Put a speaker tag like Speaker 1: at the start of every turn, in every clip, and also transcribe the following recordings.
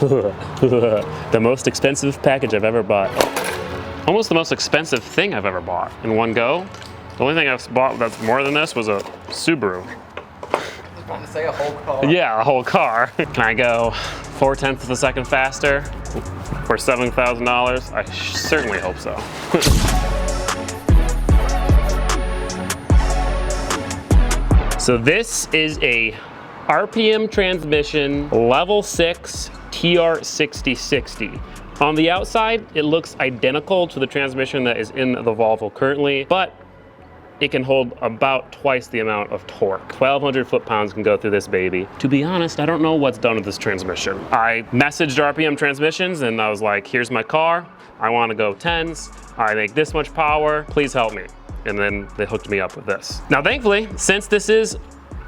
Speaker 1: The most expensive package I've ever bought. Almost the most expensive thing I've ever bought in one go. The only thing I've bought that's more than this was a Subaru.
Speaker 2: I was about to say a whole car.
Speaker 1: Yeah, a whole car. Can I go 0.4 of a second faster for $7,000? I certainly hope so. So this is a RPM transmission, level 6 TR6060. On the outside, it looks identical to the transmission that is in the Volvo currently, but it can hold about twice the amount of torque. 1,200 foot-pounds can go through this baby. To be honest, I don't know what's done with this transmission. I messaged RPM Transmissions and I was like, here's my car. I want to go 10s. I make this much power. Please help me. And then they hooked me up with this. Now, thankfully, since this is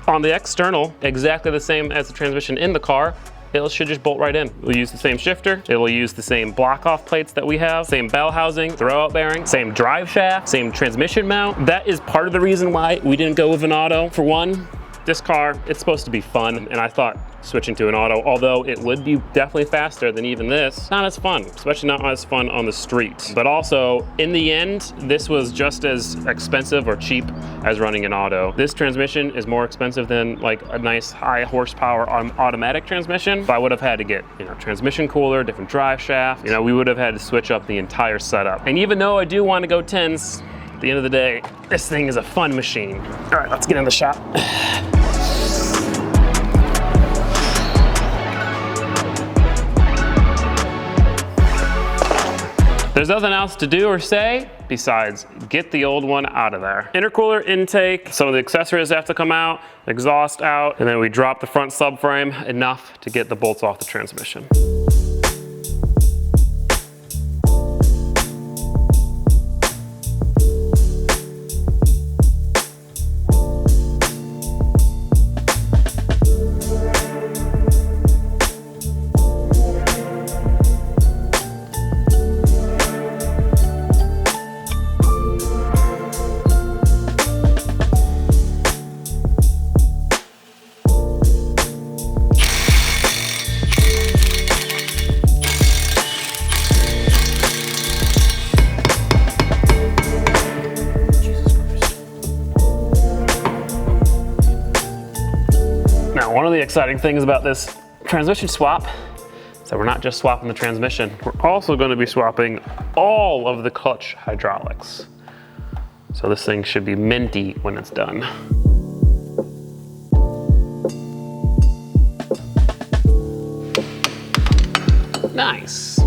Speaker 1: on the external, exactly the same as the transmission in the car, it should just bolt right in. We'll use the same shifter. It will use the same block-off plates that we have, same bell housing, throwout bearing, same drive shaft, same transmission mount. That is part of the reason why we didn't go with an auto. For one, this car, it's supposed to be fun, and I thought switching to an auto, although it would be definitely faster than even this, not as fun, especially not as fun on the street. But also, in the end, this was just as expensive or cheap as running an auto. This transmission is more expensive than like a nice high horsepower automatic transmission. So I would have had to get, transmission cooler, different drive shaft. We would have had to switch up the entire setup. And even though I do want to go 10s, at the end of the day, this thing is a fun machine. All right, let's get in the shop. There's nothing else to do or say besides get the old one out of there. Intercooler intake, some of the accessories have to come out, exhaust out, and then we drop the front subframe enough to get the bolts off the transmission. One of the exciting things about this transmission swap is that we're not just swapping the transmission, we're also going to be swapping all of the clutch hydraulics. So this thing should be minty when it's done. Nice.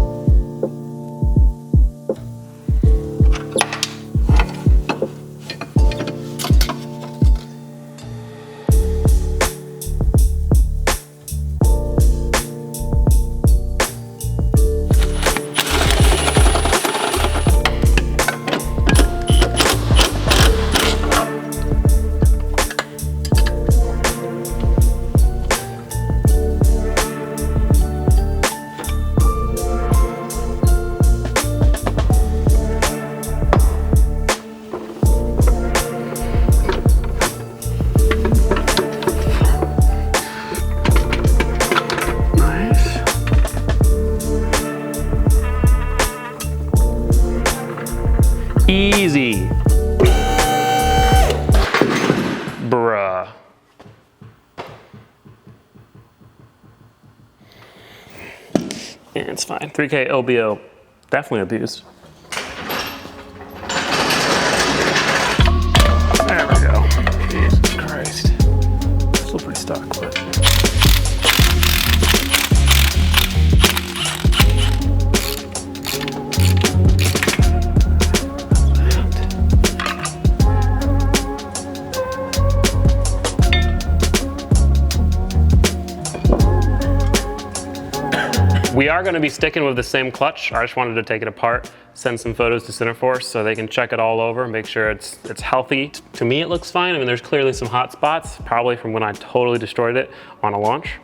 Speaker 1: Easy. Bruh. Yeah, it's fine. 3K LBO, definitely abused. There we go. Jesus Christ. Still pretty stuck, but. We are going to be sticking with the same clutch. I just wanted to take it apart, send some photos to Centerforce so they can check it all over, make sure it's healthy. To me, it looks fine. I mean, there's clearly some hot spots, probably from when I totally destroyed it on a launch.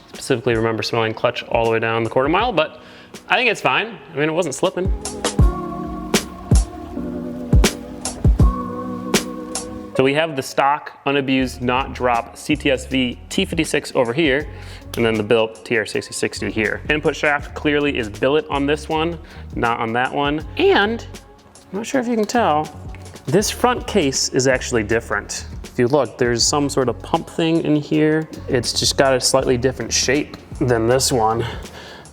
Speaker 1: Specifically remember smelling clutch all the way down the quarter mile, but I think it's fine. I mean, it wasn't slipping. So we have the stock, unabused, not drop CTSV T56 over here, and then the built TR6060 here. Input shaft clearly is billet on this one, not on that one. And I'm not sure if you can tell, this front case is actually different. If you look, there's some sort of pump thing in here. It's just got a slightly different shape than this one.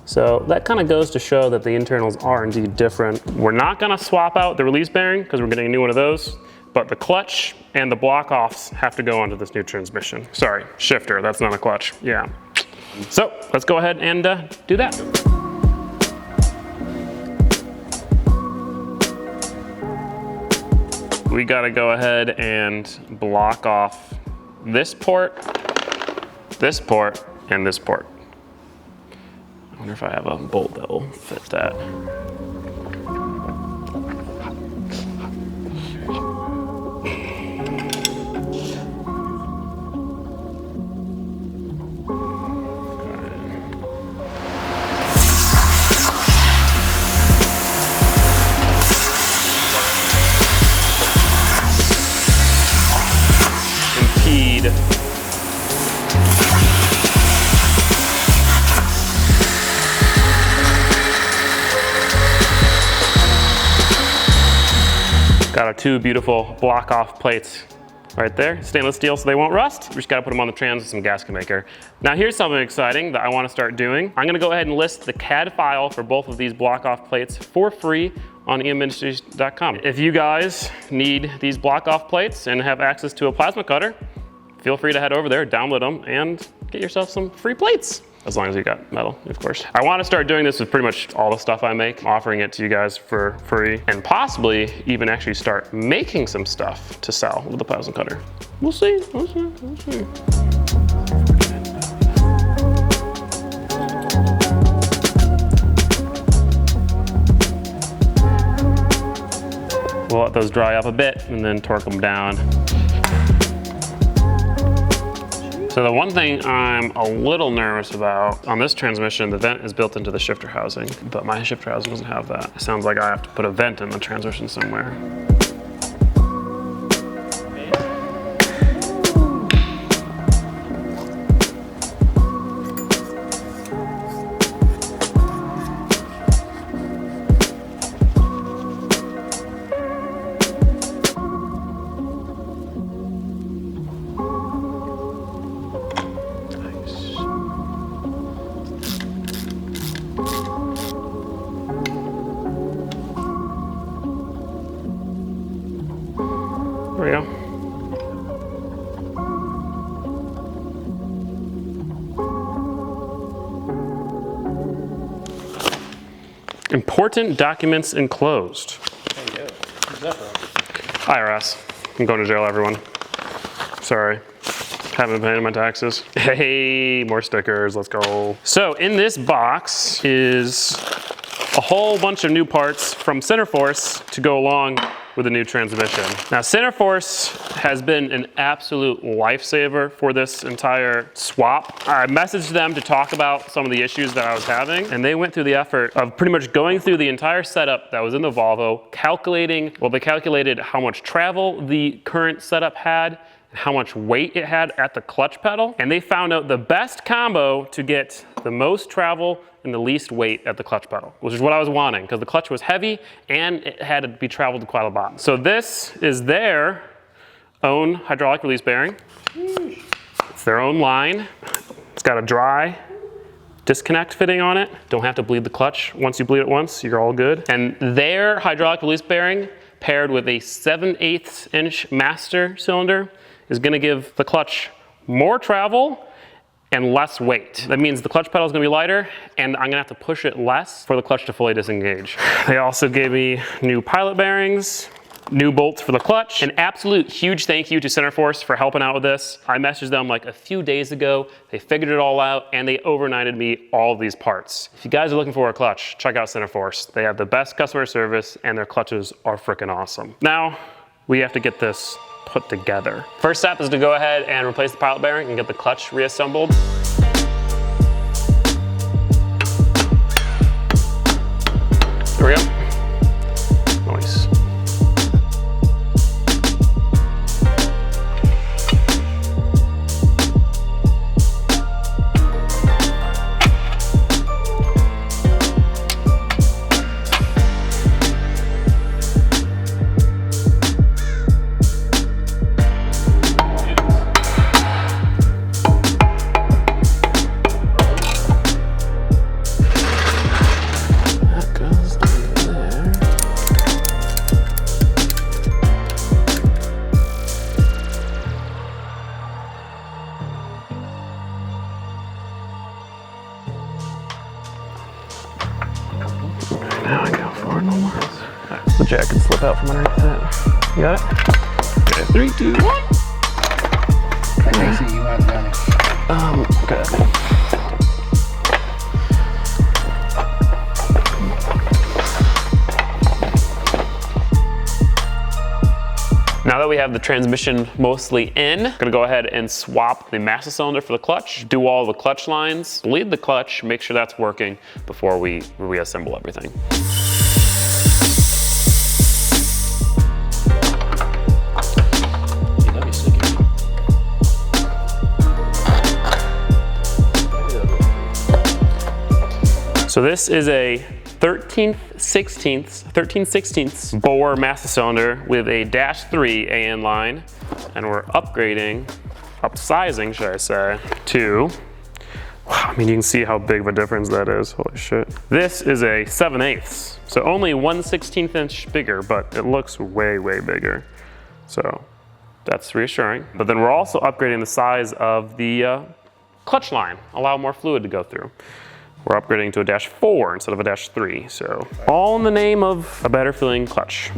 Speaker 1: So that kind of goes to show that the internals are indeed different. We're not gonna swap out the release bearing because we're getting a new one of those, but the clutch and the block offs have to go onto this new transmission. Sorry, shifter, that's not a clutch, yeah. So let's go ahead and do that. We gotta go ahead and block off this port, and this port. I wonder if I have a bolt that will fit that. Impede. Got our two beautiful block off plates right there. Stainless steel so they won't rust. We just gotta put them on the trans with some gasket maker. Now here's something exciting that I wanna start doing. I'm gonna go ahead and list the CAD file for both of these block off plates for free on emindustries.com. If you guys need these block off plates and have access to a plasma cutter, feel free to head over there, download them, and get yourself some free plates. As long as you got metal, of course. I want to start doing this with pretty much all the stuff I make, offering it to you guys for free, and possibly even actually start making some stuff to sell with the plasma cutter. We'll see, we'll see, we'll see. We'll let those dry up a bit and then torque them down. So the one thing I'm a little nervous about, on this transmission, the vent is built into the shifter housing, but my shifter housing doesn't have that. It sounds like I have to put a vent in the transmission somewhere. There we go. Important documents enclosed.
Speaker 2: Hey, yo. Who's that from?
Speaker 1: IRS. I'm going to jail, everyone. Sorry. Haven't been paying my taxes. Hey, more stickers, let's go. So in this box is a whole bunch of new parts from Centerforce to go along with the new transmission. Now, Centerforce has been an absolute lifesaver for this entire swap. I messaged them to talk about some of the issues that I was having, and they went through the effort of pretty much going through the entire setup that was in the Volvo, they calculated how much travel the current setup had, and how much weight it had at the clutch pedal, and they found out the best combo to get the most travel and the least weight at the clutch pedal, which is what I was wanting, because the clutch was heavy and it had to be traveled quite a lot. So this is their own hydraulic release bearing. It's their own line. It's got a dry disconnect fitting on it. Don't have to bleed the clutch. Once you bleed it once, you're all good. And their hydraulic release bearing paired with a 7/8 inch master cylinder is gonna give the clutch more travel and less weight. That means the clutch pedal is gonna be lighter, and I'm gonna have to push it less for the clutch to fully disengage. They also gave me new pilot bearings, new bolts for the clutch. An absolute huge thank you to Centerforce for helping out with this. I messaged them like a few days ago. They figured it all out, and they overnighted me all of these parts. If you guys are looking for a clutch, check out Centerforce. They have the best customer service, and their clutches are freaking awesome. Now, we have to get this put together. First step is to go ahead and replace the pilot bearing and get the clutch reassembled. There we go. Nice. the jack can slip out from underneath that. You got it? Okay, 3, 2, 1.
Speaker 2: I see you want done.
Speaker 1: Okay. Now that we have the transmission mostly in, I'm gonna go ahead and swap the master cylinder for the clutch, do all the clutch lines, bleed the clutch, make sure that's working before we reassemble everything. So this is a 13/16 bore master cylinder with a -3 AN line, and we're upsizing, should I say, to, wow, I mean, you can see how big of a difference that is, holy shit. This is a 7/8, so only 1/16 inch bigger, but it looks way, way bigger. So that's reassuring. But then we're also upgrading the size of the clutch line, allow more fluid to go through. We're upgrading to a -4 instead of a -3, so all in the name of a better feeling clutch.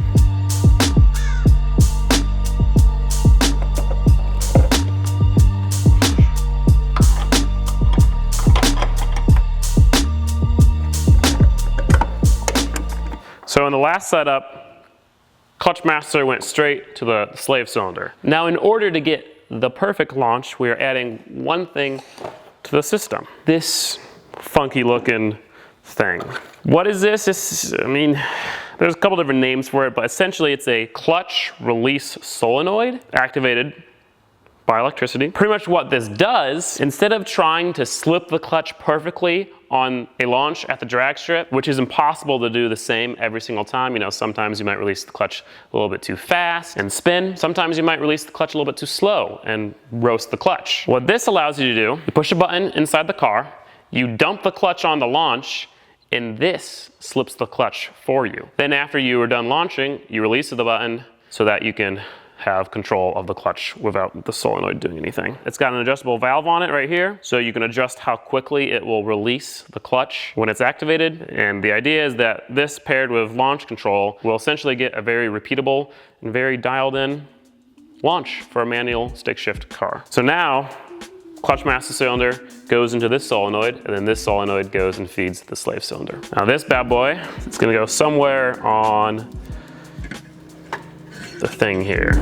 Speaker 1: So in the last setup, clutch master went straight to the slave cylinder. Now in order to get the perfect launch, we are adding one thing to the system. This funky looking thing. What is this? I mean, there's a couple different names for it, but essentially it's a clutch release solenoid activated by electricity. Pretty much what this does, instead of trying to slip the clutch perfectly on a launch at the drag strip, which is impossible to do the same every single time. You know, sometimes you might release the clutch a little bit too fast and spin. Sometimes you might release the clutch a little bit too slow and roast the clutch. What this allows you to do, you push a button inside the car, you dump the clutch on the launch, and this slips the clutch for you. Then after you are done launching, you release the button so that you can have control of the clutch without the solenoid doing anything. It's got an adjustable valve on it right here, so you can adjust how quickly it will release the clutch when it's activated. And the idea is that this paired with launch control will essentially get a very repeatable and very dialed in launch for a manual stick shift car. So now, clutch master cylinder goes into this solenoid, and then this solenoid goes and feeds the slave cylinder. Now this bad boy, it's gonna go somewhere on the thing here.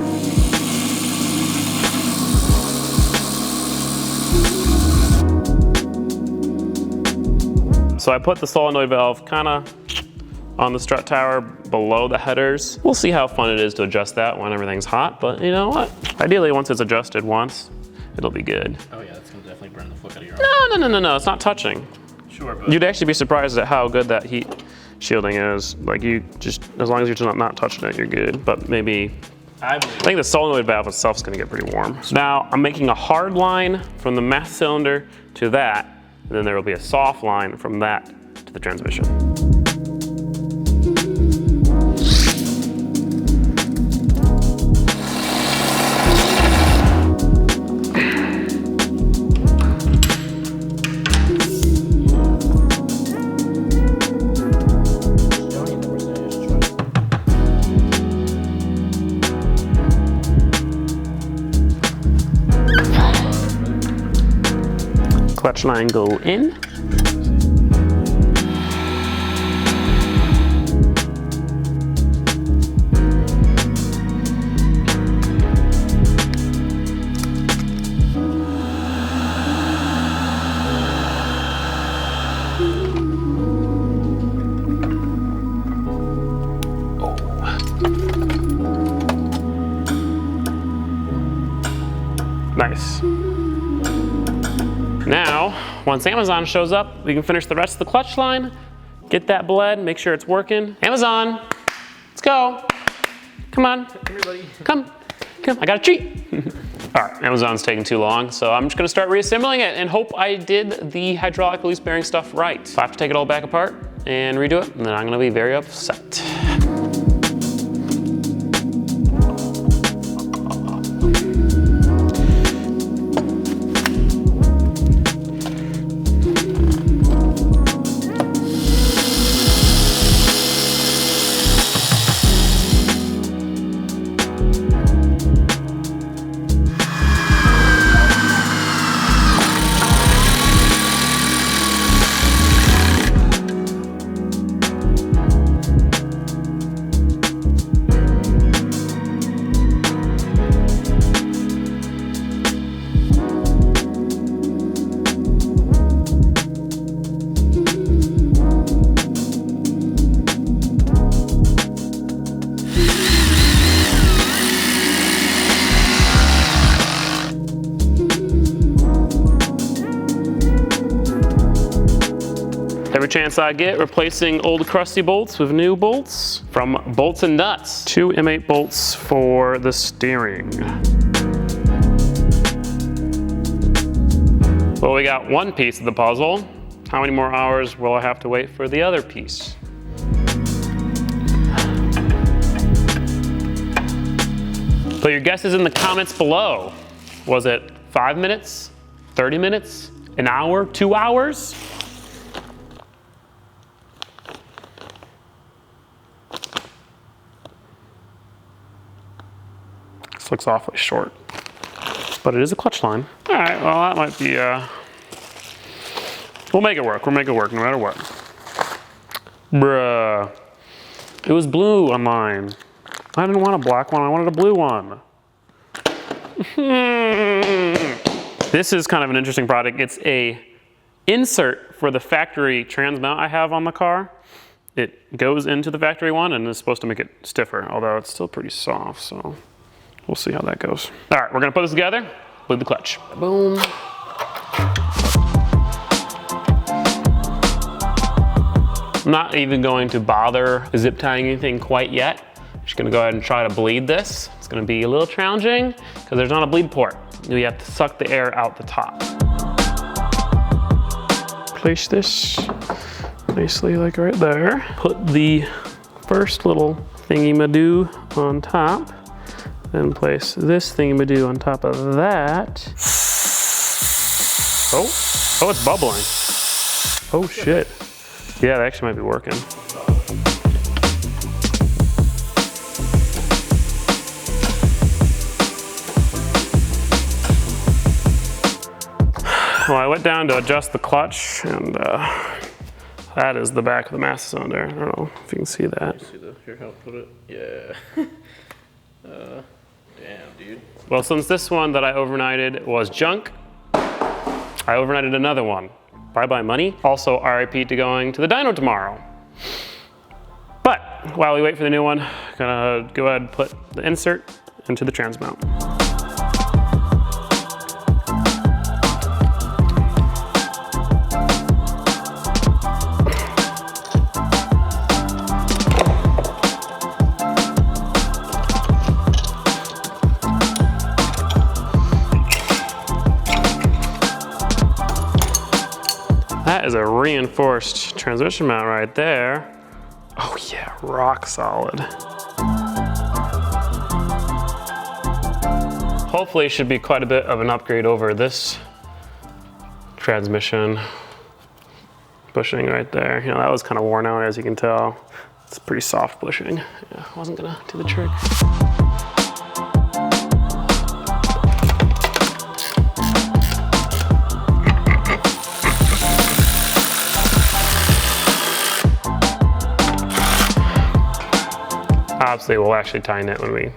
Speaker 1: So I put the solenoid valve kinda on the strut tower below the headers. We'll see how fun it is to adjust that when everything's hot, but you know what? Ideally, once it's adjusted once, it'll be good.
Speaker 2: Oh yeah, that's gonna definitely burn the fuck out of your arm.
Speaker 1: No, it's not touching.
Speaker 2: Sure, but
Speaker 1: You'd actually be surprised at how good that heat shielding is. Like you just, as long as you're just not touching it, you're good. But maybe, I think the solenoid valve itself is gonna get pretty warm. So now I'm making a hard line from the master cylinder to that, and then there will be a soft line from that to the transmission. Clutch line go in. Nice. Now, once Amazon shows up, we can finish the rest of the clutch line, get that bled, make sure it's working. Amazon, let's go. Come on.
Speaker 2: Come here, buddy.
Speaker 1: Come, I got a treat. All right, Amazon's taking too long, so I'm just gonna start reassembling it and hope I did the hydraulic release bearing stuff right. If I have to take it all back apart and redo it, then I'm gonna be very upset. Every chance I get, replacing old crusty bolts with new bolts from Bolts and Nuts. 2 M8 bolts for the steering. Well, we got one piece of the puzzle. How many more hours will I have to wait for the other piece? Put your guesses in the comments below. Was it 5 minutes, 30 minutes, an hour, 2 hours? This looks awfully short, but it is a clutch line. All right, well that might be, we'll make it work. We'll make it work no matter what. Bruh, it was blue on mine. I didn't want a black one, I wanted a blue one. This is kind of an interesting product. It's a insert for the factory trans mount I have on the car. It goes into the factory one and is supposed to make it stiffer, although it's still pretty soft, so we'll see how that goes. All right, we're gonna put this together, bleed the clutch. Boom. I'm not even going to bother zip tying anything quite yet. I'm just gonna go ahead and try to bleed this. It's gonna be a little challenging because there's not a bleed port. You have to suck the air out the top. Place this nicely like right there. Put the first little thingy-ma-doo on top. Then place this thingy-ma-doo on top of that. Oh, it's bubbling. Oh shit. Yeah, that actually might be working. Well, I went down to adjust the clutch, and that is the back of the master cylinder. I don't know if you can see that.
Speaker 2: See the, here, help put it. Yeah. Damn, dude.
Speaker 1: Well, since this one that I overnighted was junk, I overnighted another one. Bye-bye money. Also, RIP to going to the dyno tomorrow. But while we wait for the new one, I'm gonna go ahead and put the insert into the trans mount. That is a reinforced transmission mount right there. Oh yeah, rock solid. Hopefully it should be quite a bit of an upgrade over this transmission bushing right there. You know, that was kind of worn out, as you can tell. It's pretty soft bushing. Yeah, I wasn't gonna do the trick. Obviously, we'll actually tighten it when we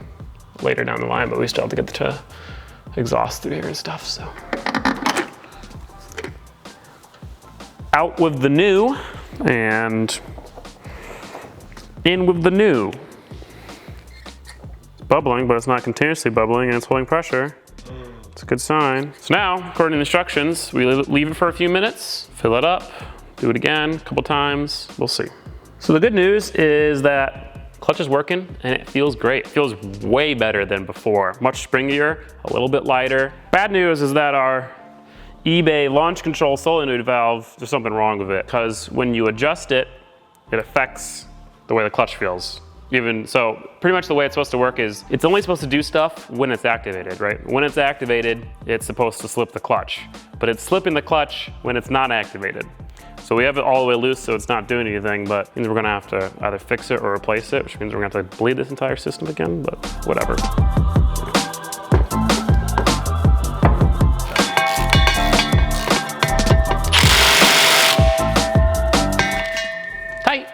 Speaker 1: later down the line, but we still have to get the exhaust through here and stuff, so. Out with the new, and in with the new. It's bubbling, but it's not continuously bubbling, and it's holding pressure. It's a good sign. So now, according to the instructions, we leave it for a few minutes, fill it up, do it again a couple times, we'll see. So the good news is that clutch is working and it feels great. It feels way better than before. Much springier, a little bit lighter. Bad news is that our eBay launch control solenoid valve, there's something wrong with it, because when you adjust it, it affects the way the clutch feels. So pretty much the way it's supposed to work is it's only supposed to do stuff when it's activated, right? When it's activated, it's supposed to slip the clutch, but it's slipping the clutch when it's not activated. So we have it all the way loose, so it's not doing anything, but it means we're gonna have to either fix it or replace it, which means we're gonna have to bleed this entire system again, but whatever. Tight.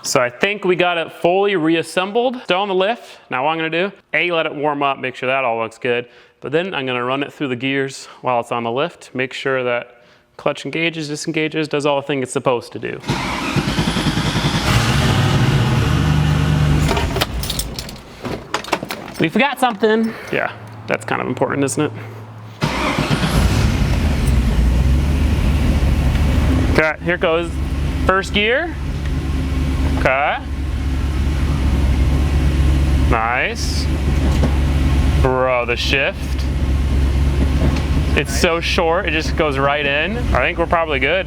Speaker 1: So I think we got it fully reassembled. Still on the lift. Now what I'm gonna do, A, let it warm up, make sure that all looks good. But then I'm gonna run it through the gears while it's on the lift, make sure that clutch engages, disengages, does all the things it's supposed to do. We forgot something. Yeah, that's kind of important, isn't it? Okay, here goes first gear. Okay. Nice. Bro, the shift. It's so short, it just goes right in. I think we're probably good.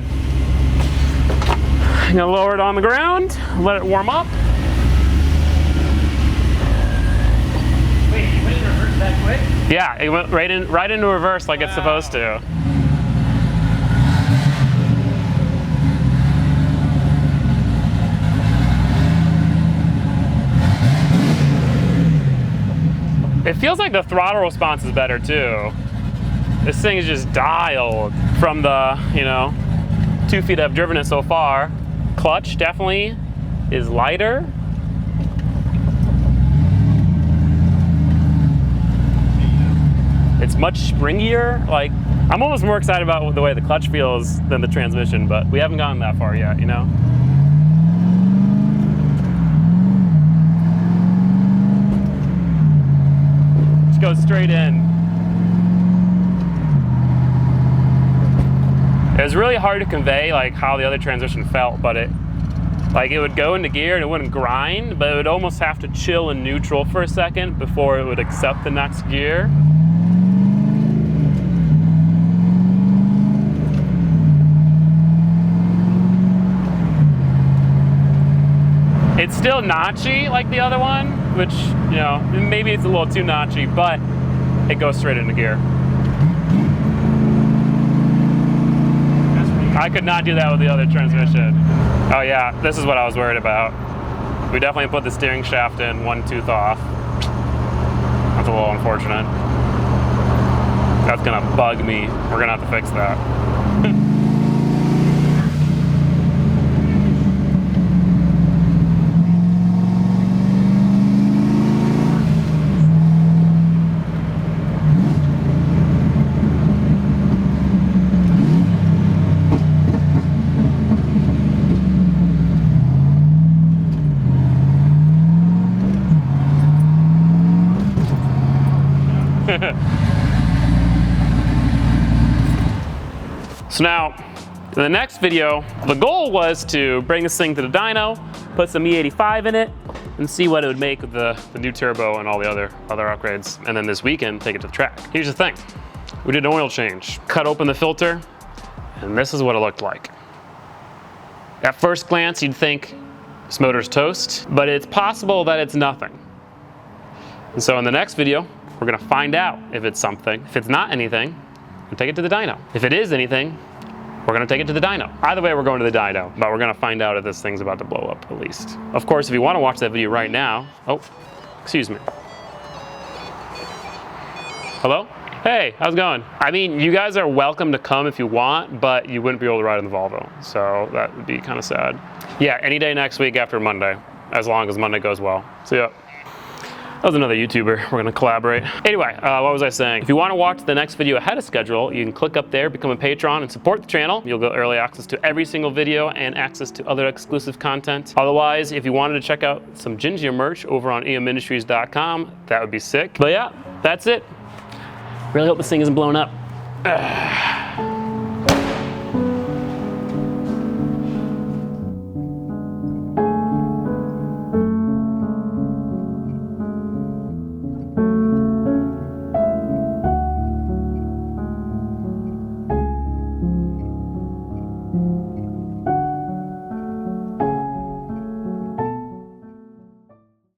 Speaker 1: I'm gonna lower it on the ground, let it warm up.
Speaker 2: Wait, you went in reverse that quick?
Speaker 1: Yeah, it went right into reverse like it's supposed to. It feels like the throttle response is better too. This thing is just dialed from the, 2 feet I've driven it so far. Clutch definitely is lighter. It's much springier. Like, I'm almost more excited about the way the clutch feels than the transmission, but we haven't gotten that far yet, Just goes straight in. It was really hard to convey like how the other transmission felt, but it would go into gear and it wouldn't grind, but it would almost have to chill in neutral for a second before it would accept the next gear. It's still notchy like the other one, which, maybe it's a little too notchy, but it goes straight into gear. I could not do that with the other transmission. Oh yeah, this is what I was worried about. We definitely put the steering shaft in 1 tooth off. That's a little unfortunate. That's gonna bug me. We're gonna have to fix that. So now, in the next video, the goal was to bring this thing to the dyno, put some E85 in it, and see what it would make with the new turbo and all the other upgrades. And then this weekend, take it to the track. Here's the thing. We did an oil change. Cut open the filter, and this is what it looked like. At first glance, you'd think this motor's toast, but it's possible that it's nothing. And so in the next video, we're gonna find out if it's something. If it's not anything, we'll take it to the dyno. If it is anything, we're gonna take it to the dyno. Either way, we're going to the dyno, but we're gonna find out if this thing's about to blow up at least. Of course, if you wanna watch that video right now, oh, excuse me. Hello? Hey, how's it going? I mean, you guys are welcome to come if you want, but you wouldn't be able to ride in the Volvo, so that would be kind of sad. Yeah, any day next week after Monday, as long as Monday goes well. So yeah. That was another YouTuber. We're gonna collaborate. Anyway, what was I saying? If you wanna watch the next video ahead of schedule, you can click up there, become a patron, and support the channel. You'll get early access to every single video and access to other exclusive content. Otherwise, if you wanted to check out some Gingium merch over on eomindustries.com, that would be sick. But yeah, that's it. Really hope this thing isn't blown up.